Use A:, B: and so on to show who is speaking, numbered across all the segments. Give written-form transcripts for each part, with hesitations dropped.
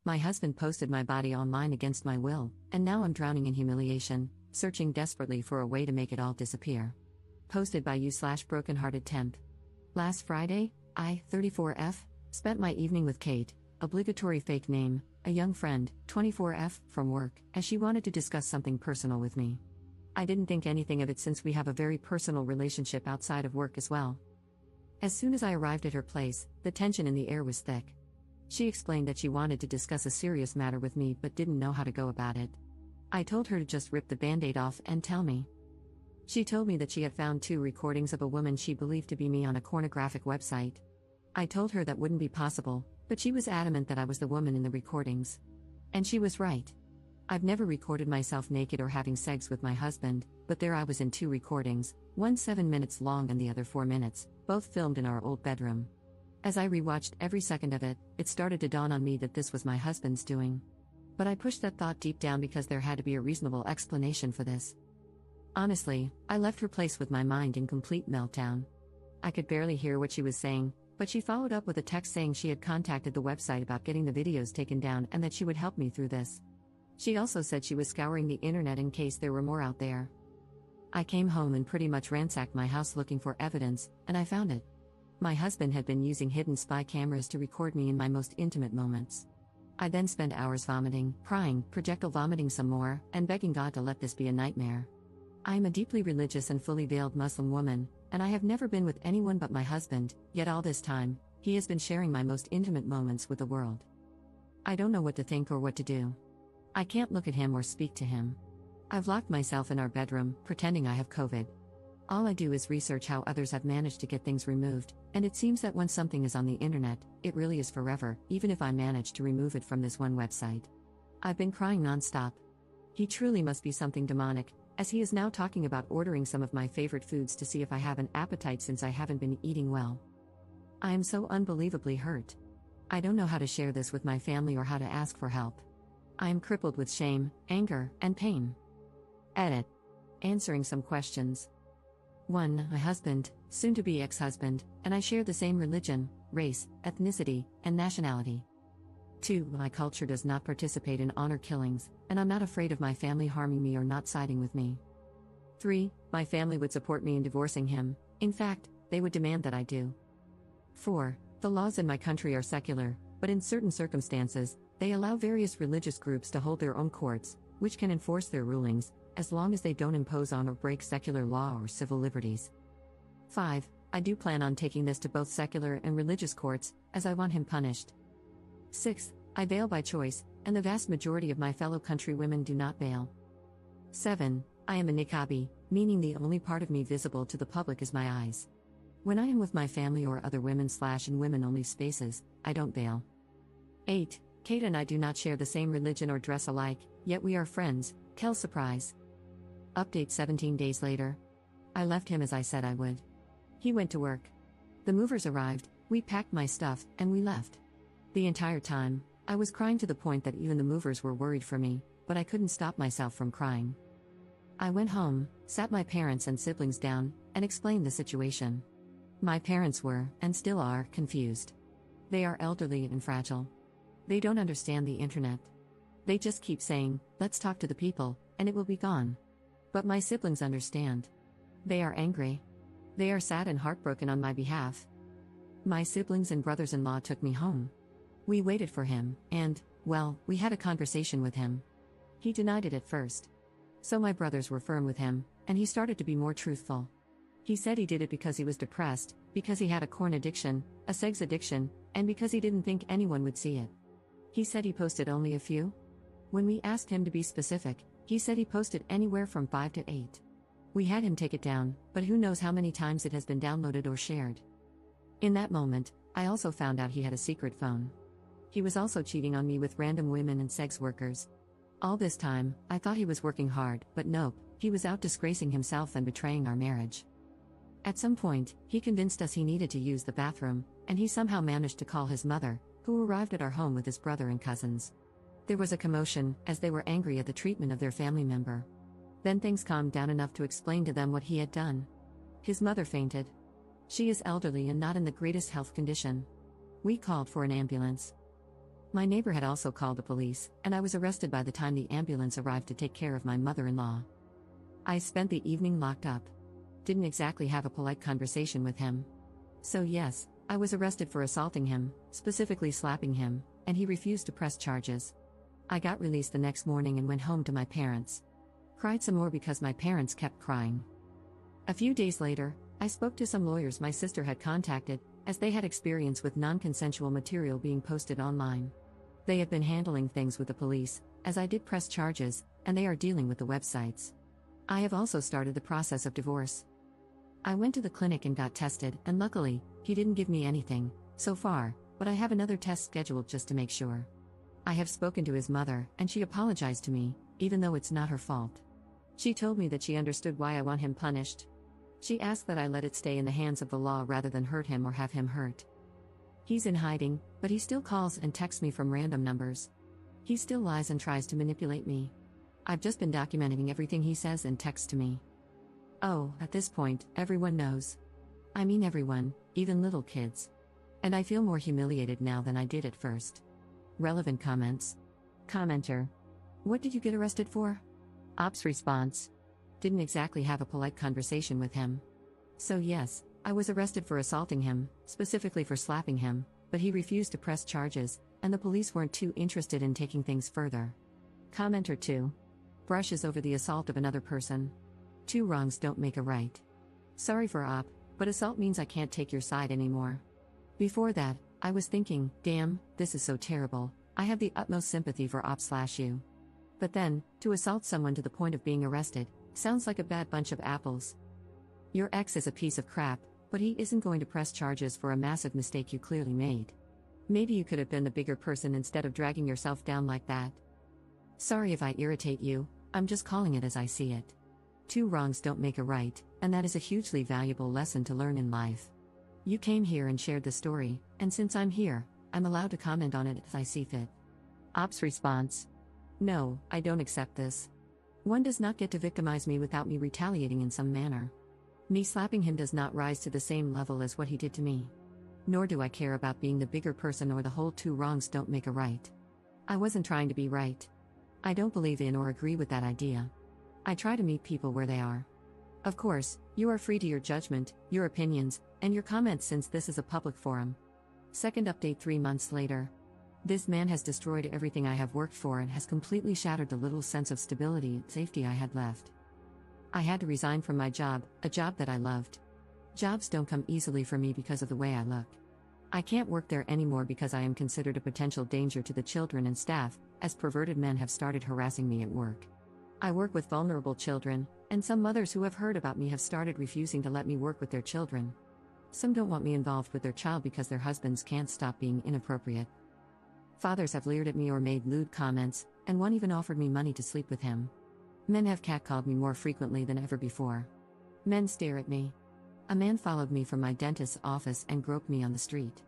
A: My husband posted my body online against my will, and now I'm drowning in humiliation, searching desperately for a way to make it all disappear. Posted by you/brokenhearted temp. Last Friday, I, 34F, spent my evening with Kate, obligatory fake name, a young friend, 24F, from work, as she wanted to discuss something personal with me. I didn't think anything of it since we have a very personal relationship outside of work as well. As soon as I arrived at her place, the tension in the air was thick. She explained that she wanted to discuss a serious matter with me but didn't know how to go about it. I told her to just rip the band-aid off and tell me. She told me that she had found 2 recordings of a woman she believed to be me on a pornographic website. I told her that wouldn't be possible, but she was adamant that I was the woman in the recordings. And she was right. I've never recorded myself naked or having sex with my husband, but there I was in 2 recordings, one 7 minutes long and the other 4 minutes, both filmed in our old bedroom. As I rewatched every second of it, it started to dawn on me that this was my husband's doing. But I pushed that thought deep down because there had to be a reasonable explanation for this. Honestly, I left her place with my mind in complete meltdown. I could barely hear what she was saying, but she followed up with a text saying she had contacted the website about getting the videos taken down and that she would help me through this. She also said she was scouring the internet in case there were more out there. I came home and pretty much ransacked my house looking for evidence, and I found it. My husband had been using hidden spy cameras to record me in my most intimate moments. I then spent hours vomiting, crying, projectile vomiting some more, and begging God to let this be a nightmare. I am a deeply religious and fully veiled Muslim woman, and I have never been with anyone but my husband, yet all this time, he has been sharing my most intimate moments with the world. I don't know what to think or what to do. I can't look at him or speak to him. I've locked myself in our bedroom, pretending I have COVID. All I do is research how others have managed to get things removed, and it seems that when something is on the internet, it really is forever, even if I manage to remove it from this one website. I've been crying nonstop. He truly must be something demonic, as he is now talking about ordering some of my favorite foods to see if I have an appetite since I haven't been eating well. I am so unbelievably hurt. I don't know how to share this with my family or how to ask for help. I am crippled with shame, anger, and pain. Edit. Answering some questions. 1. My husband, soon-to-be ex-husband, and I share the same religion, race, ethnicity, and nationality. 2. My culture does not participate in honor killings, and I'm not afraid of my family harming me or not siding with me. 3. My family would support me in divorcing him, in fact, they would demand that I do. 4. The laws in my country are secular, but in certain circumstances, they allow various religious groups to hold their own courts, which can enforce their rulings, as long as they don't impose on or break secular law or civil liberties. 5. I do plan on taking this to both secular and religious courts, as I want him punished. 6. I bail by choice, and the vast majority of my fellow countrywomen do not bail. 7. I am a niqabi, meaning the only part of me visible to the public is my eyes. When I am with my family or other women/in women-only spaces, I don't bail. 8. Kate and I do not share the same religion or dress alike, yet we are friends. Kel surprise. Update 17 days later. I left him as I said I would. He went to work. The movers arrived, we packed my stuff, and we left. The entire time, I was crying to the point that even the movers were worried for me, but I couldn't stop myself from crying. I went home, sat my parents and siblings down, and explained the situation. My parents were, and still are, confused. They are elderly and fragile. They don't understand the internet. They just keep saying, let's talk to the people, and it will be gone. But my siblings understand. They are angry. They are sad and heartbroken on my behalf. My siblings and brothers-in-law took me home. We waited for him, and, well, we had a conversation with him. He denied it at first. So my brothers were firm with him, and he started to be more truthful. He said he did it because he was depressed, because he had a corn addiction, a sex addiction, and because he didn't think anyone would see it. He said he posted only a few. When we asked him to be specific, he said he posted anywhere from 5 to 8. We had him take it down, but who knows how many times it has been downloaded or shared. In that moment, I also found out he had a secret phone. He was also cheating on me with random women and sex workers. All this time, I thought he was working hard, but nope, he was out disgracing himself and betraying our marriage. At some point, he convinced us he needed to use the bathroom, and he somehow managed to call his mother, who arrived at our home with his brother and cousins. There was a commotion, as they were angry at the treatment of their family member. Then things calmed down enough to explain to them what he had done. His mother fainted. She is elderly and not in the greatest health condition. We called for an ambulance. My neighbor had also called the police, and I was arrested by the time the ambulance arrived to take care of my mother-in-law. I spent the evening locked up. Didn't exactly have a polite conversation with him. So yes, I was arrested for assaulting him, specifically slapping him, and he refused to press charges. I got released the next morning and went home to my parents. Cried some more because my parents kept crying. A few days later, I spoke to some lawyers my sister had contacted, as they had experience with non-consensual material being posted online. They had been handling things with the police, as I did press charges, and they are dealing with the websites. I have also started the process of divorce. I went to the clinic and got tested, and luckily, he didn't give me anything, so far, but I have another test scheduled just to make sure. I have spoken to his mother, and she apologized to me, even though it's not her fault. She told me that she understood why I want him punished. She asked that I let it stay in the hands of the law rather than hurt him or have him hurt. He's in hiding, but he still calls and texts me from random numbers. He still lies and tries to manipulate me. I've just been documenting everything he says and texts to me. Oh, at this point, everyone knows. I mean everyone, even little kids. And I feel more humiliated now than I did at first. Relevant comments. Commenter. What did you get arrested for? Ops response. Didn't exactly have a polite conversation with him. So yes, I was arrested for assaulting him, specifically for slapping him, but he refused to press charges, and the police weren't too interested in taking things further. Commenter 2. Brushes over the assault of another person. 2 wrongs don't make a right. Sorry for op, but assault means I can't take your side anymore. Before that, I was thinking, damn, this is so terrible, I have the utmost sympathy for op/you. But then, to assault someone to the point of being arrested, sounds like a bad bunch of apples. Your ex is a piece of crap, but he isn't going to press charges for a massive mistake you clearly made. Maybe you could have been the bigger person instead of dragging yourself down like that. Sorry if I irritate you, I'm just calling it as I see it. 2 wrongs don't make a right, and that is a hugely valuable lesson to learn in life. You came here and shared the story, and since I'm here, I'm allowed to comment on it as I see fit. Ops response. No, I don't accept this. One does not get to victimize me without me retaliating in some manner. Me slapping him does not rise to the same level as what he did to me. Nor do I care about being the bigger person or the whole 2 wrongs don't make a right. I wasn't trying to be right. I don't believe in or agree with that idea. I try to meet people where they are. Of course, you are free to your judgment, your opinions, and your comments since this is a public forum. Second update 3 months later. This man has destroyed everything I have worked for and has completely shattered the little sense of stability and safety I had left. I had to resign from my job, a job that I loved. Jobs don't come easily for me because of the way I look. I can't work there anymore because I am considered a potential danger to the children and staff, as perverted men have started harassing me at work. I work with vulnerable children, and some mothers who have heard about me have started refusing to let me work with their children. Some don't want me involved with their child because their husbands can't stop being inappropriate. Fathers have leered at me or made lewd comments, and one even offered me money to sleep with him. Men have catcalled me more frequently than ever before. Men stare at me. A man followed me from my dentist's office and groped me on the street.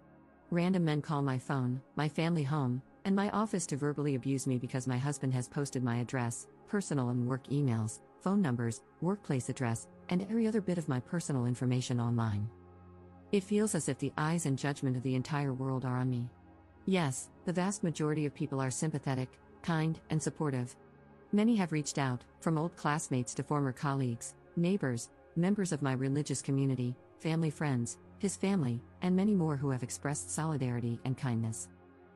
A: Random men call my phone, my family home, and my office to verbally abuse me because my husband has posted my address, personal and work emails, phone numbers, workplace address, and every other bit of my personal information online. It feels as if the eyes and judgment of the entire world are on me. Yes, the vast majority of people are sympathetic, kind, and supportive. Many have reached out, from old classmates to former colleagues, neighbors, members of my religious community, family friends, his family, and many more who have expressed solidarity and kindness.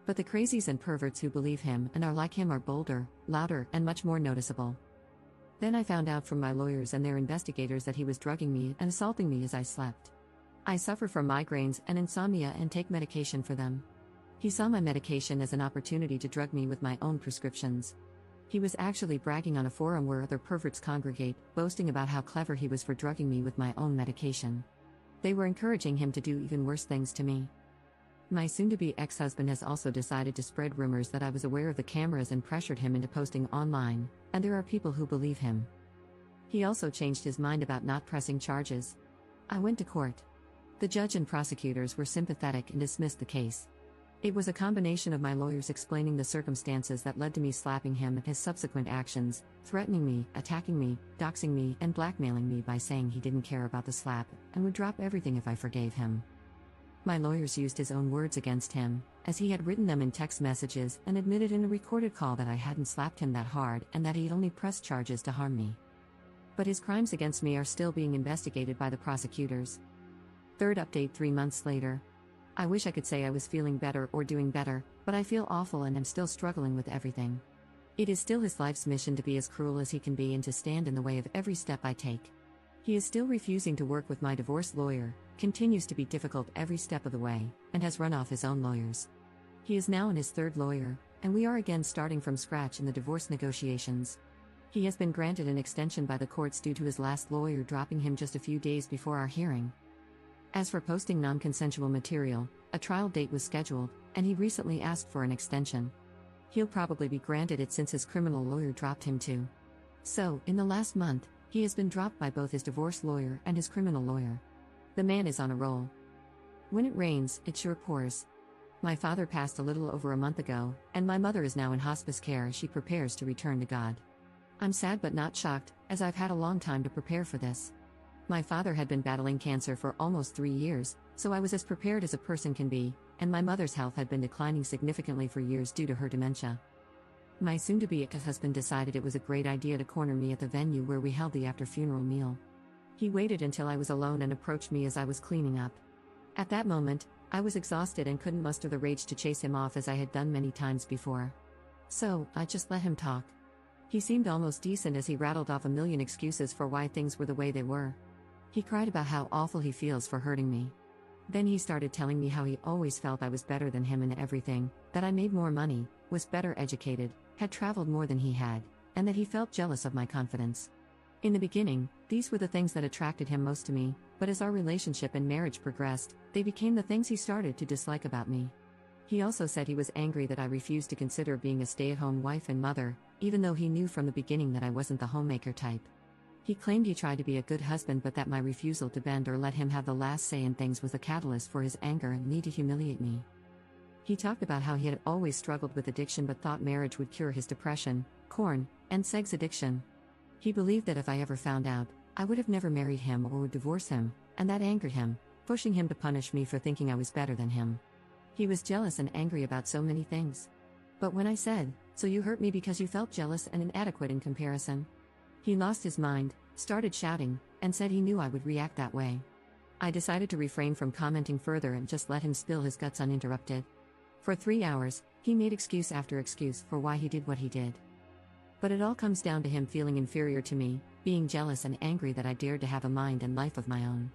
A: But the crazies and perverts who believe him and are like him are bolder, louder, and much more noticeable. Then I found out from my lawyers and their investigators that he was drugging me and assaulting me as I slept. I suffer from migraines and insomnia and take medication for them. He saw my medication as an opportunity to drug me with my own prescriptions. He was actually bragging on a forum where other perverts congregate, boasting about how clever he was for drugging me with my own medication. They were encouraging him to do even worse things to me. My soon-to-be ex-husband has also decided to spread rumors that I was aware of the cameras and pressured him into posting online, and there are people who believe him. He also changed his mind about not pressing charges. I went to court. The judge and prosecutors were sympathetic and dismissed the case. It was a combination of my lawyers explaining the circumstances that led to me slapping him and his subsequent actions, threatening me, attacking me, doxing me, and blackmailing me by saying he didn't care about the slap and would drop everything if I forgave him. My lawyers used his own words against him, as he had written them in text messages and admitted in a recorded call that I hadn't slapped him that hard and that he'd only pressed charges to harm me. But his crimes against me are still being investigated by the prosecutors. Third update 3 months later. I wish I could say I was feeling better or doing better, but I feel awful and am still struggling with everything. It is still his life's mission to be as cruel as he can be and to stand in the way of every step I take. He is still refusing to work with my divorce lawyer, continues to be difficult every step of the way, and has run off his own lawyers. He is now in his third lawyer, and we are again starting from scratch in the divorce negotiations. He has been granted an extension by the courts due to his last lawyer dropping him just a few days before our hearing. As for posting non-consensual material, a trial date was scheduled, and he recently asked for an extension. He'll probably be granted it since his criminal lawyer dropped him too. So, in the last month, he has been dropped by both his divorce lawyer and his criminal lawyer. The man is on a roll. When it rains, it sure pours. My father passed a little over a month ago, and my mother is now in hospice care as she prepares to return to God. I'm sad but not shocked, as I've had a long time to prepare for this. My father had been battling cancer for almost 3 years, so I was as prepared as a person can be, and my mother's health had been declining significantly for years due to her dementia. My soon-to-be ex-husband decided it was a great idea to corner me at the venue where we held the after-funeral meal. He waited until I was alone and approached me as I was cleaning up. At that moment, I was exhausted and couldn't muster the rage to chase him off as I had done many times before. So, I just let him talk. He seemed almost decent as he rattled off a million excuses for why things were the way they were. He cried about how awful he feels for hurting me. Then he started telling me how he always felt I was better than him in everything, that I made more money, was better educated, had traveled more than he had, and that he felt jealous of my confidence. In the beginning, these were the things that attracted him most to me, but as our relationship and marriage progressed, they became the things he started to dislike about me. He also said he was angry that I refused to consider being a stay-at-home wife and mother, even though he knew from the beginning that I wasn't the homemaker type. He claimed he tried to be a good husband but that my refusal to bend or let him have the last say in things was a catalyst for his anger and need to humiliate me. He talked about how he had always struggled with addiction but thought marriage would cure his depression, porn, and sex addiction. He believed that if I ever found out, I would have never married him or would divorce him, and that angered him, pushing him to punish me for thinking I was better than him. He was jealous and angry about so many things. But when I said, "So you hurt me because you felt jealous and inadequate in comparison?" he lost his mind, started shouting, and said he knew I would react that way. I decided to refrain from commenting further and just let him spill his guts uninterrupted. For 3 hours, he made excuse after excuse for why he did what he did. But it all comes down to him feeling inferior to me, being jealous and angry that I dared to have a mind and life of my own.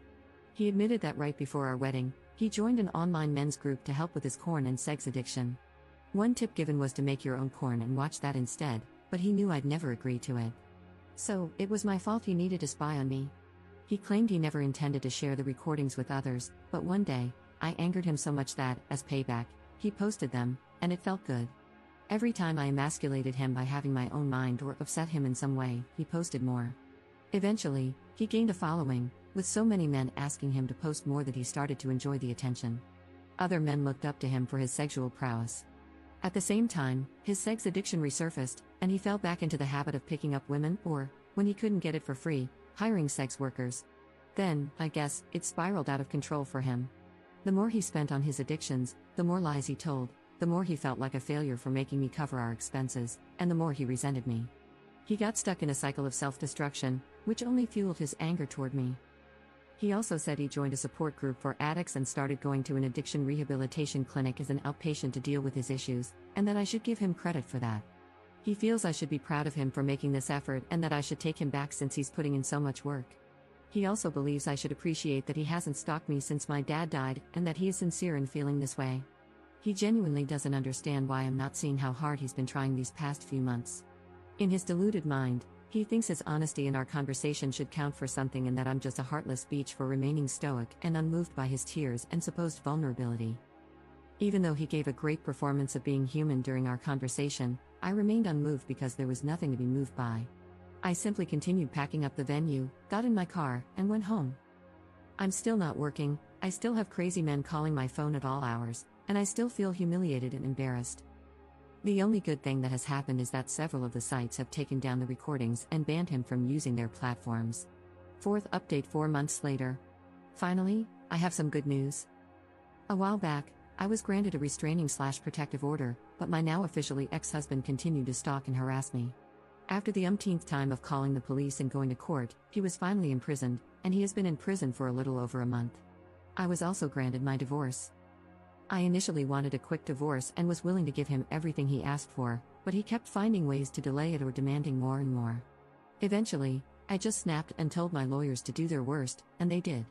A: He admitted that right before our wedding, he joined an online men's group to help with his porn and sex addiction. One tip given was to make your own porn and watch that instead, but he knew I'd never agree to it. So, it was my fault he needed to spy on me. He claimed he never intended to share the recordings with others, but one day, I angered him so much that, as payback, he posted them, and it felt good. Every time I emasculated him by having my own mind or upset him in some way, he posted more. Eventually, he gained a following, with so many men asking him to post more that he started to enjoy the attention. Other men looked up to him for his sexual prowess. At the same time, his sex addiction resurfaced, and he fell back into the habit of picking up women or, when he couldn't get it for free, hiring sex workers. Then, I guess, it spiraled out of control for him. The more he spent on his addictions, the more lies he told, the more he felt like a failure for making me cover our expenses, and the more he resented me. He got stuck in a cycle of self-destruction, which only fueled his anger toward me. He also said he joined a support group for addicts and started going to an addiction rehabilitation clinic as an outpatient to deal with his issues, and that I should give him credit for that. He feels I should be proud of him for making this effort and that I should take him back since he's putting in so much work. He also believes I should appreciate that he hasn't stalked me since my dad died and that he is sincere in feeling this way. He genuinely doesn't understand why I'm not seeing how hard he's been trying these past few months. In his deluded mind, he thinks his honesty in our conversation should count for something and that I'm just a heartless beach for remaining stoic and unmoved by his tears and supposed vulnerability. Even though he gave a great performance of being human during our conversation, I remained unmoved because there was nothing to be moved by. I simply continued packing up the venue, got in my car, and went home. I'm still not working, I still have crazy men calling my phone at all hours, and I still feel humiliated and embarrassed. The only good thing that has happened is that several of the sites have taken down the recordings and banned him from using their platforms. Fourth update 4 months later. Finally, I have some good news. A while back, I was granted a restraining/protective order, but my now officially ex-husband continued to stalk and harass me. After the umpteenth time of calling the police and going to court, he was finally imprisoned, and he has been in prison for a little over a month. I was also granted my divorce. I initially wanted a quick divorce and was willing to give him everything he asked for, but he kept finding ways to delay it or demanding more and more. Eventually, I just snapped and told my lawyers to do their worst, and they did.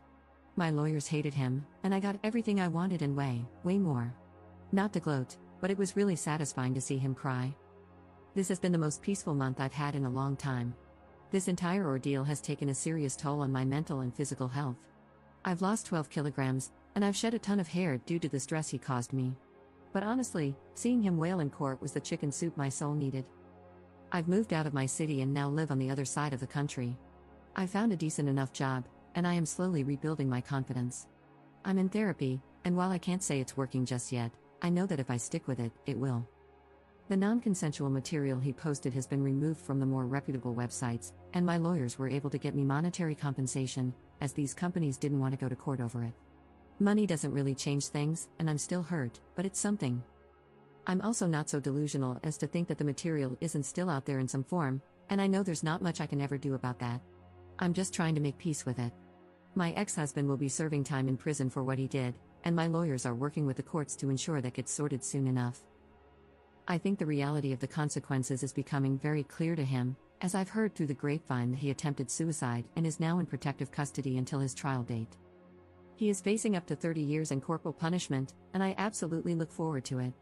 A: My lawyers hated him, and I got everything I wanted and way more. Not to gloat, but it was really satisfying to see him cry. This has been the most peaceful month I've had in a long time. This entire ordeal has taken a serious toll on my mental and physical health. I've lost 12 kilograms, and I've shed a ton of hair due to the stress he caused me. But honestly, seeing him wail in court was the chicken soup my soul needed. I've moved out of my city and now live on the other side of the country. I found a decent enough job, and I am slowly rebuilding my confidence. I'm in therapy, and while I can't say it's working just yet, I know that if I stick with it, it will. The non-consensual material he posted has been removed from the more reputable websites, and my lawyers were able to get me monetary compensation, as these companies didn't want to go to court over it. Money doesn't really change things, and I'm still hurt, but it's something. I'm also not so delusional as to think that the material isn't still out there in some form, and I know there's not much I can ever do about that. I'm just trying to make peace with it. My ex-husband will be serving time in prison for what he did, and my lawyers are working with the courts to ensure that gets sorted soon enough. I think the reality of the consequences is becoming very clear to him, as I've heard through the grapevine that he attempted suicide and is now in protective custody until his trial date. He is facing up to 30 years in corporal punishment, and I absolutely look forward to it.